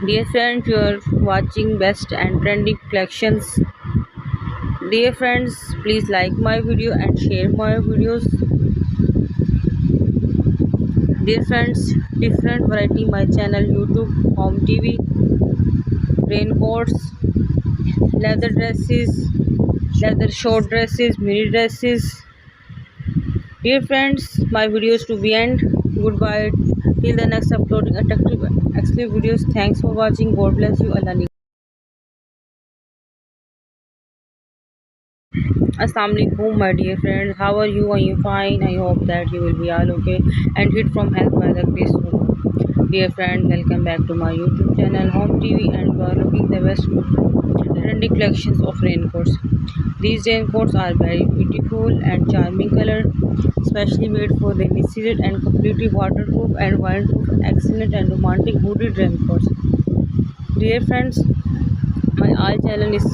Dear friends, you are watching best and trending collections. Dear friends, please like my video and share my videos. Dear friends, different variety my channel YouTube, home TV, raincoats, leather dresses, leather short dresses, mini dresses. Dear friends, my videos to be end. Goodbye. Till the next uploading attractive exclusive videos. Thanks for watching. God bless you. Allah. Assalamualaikum, my dear friends. How are you? Are you fine? I hope that you will be all okay and hit from health by the grace of God. Dear friends, welcome back to my YouTube channel Home TV, and we are looking the best trendy collections of raincoats. These raincoats are very beautiful and charming color, especially made for rainy season and completely waterproof and windproof. Excellent and romantic hooded raincoats. Dear friends, my all channel is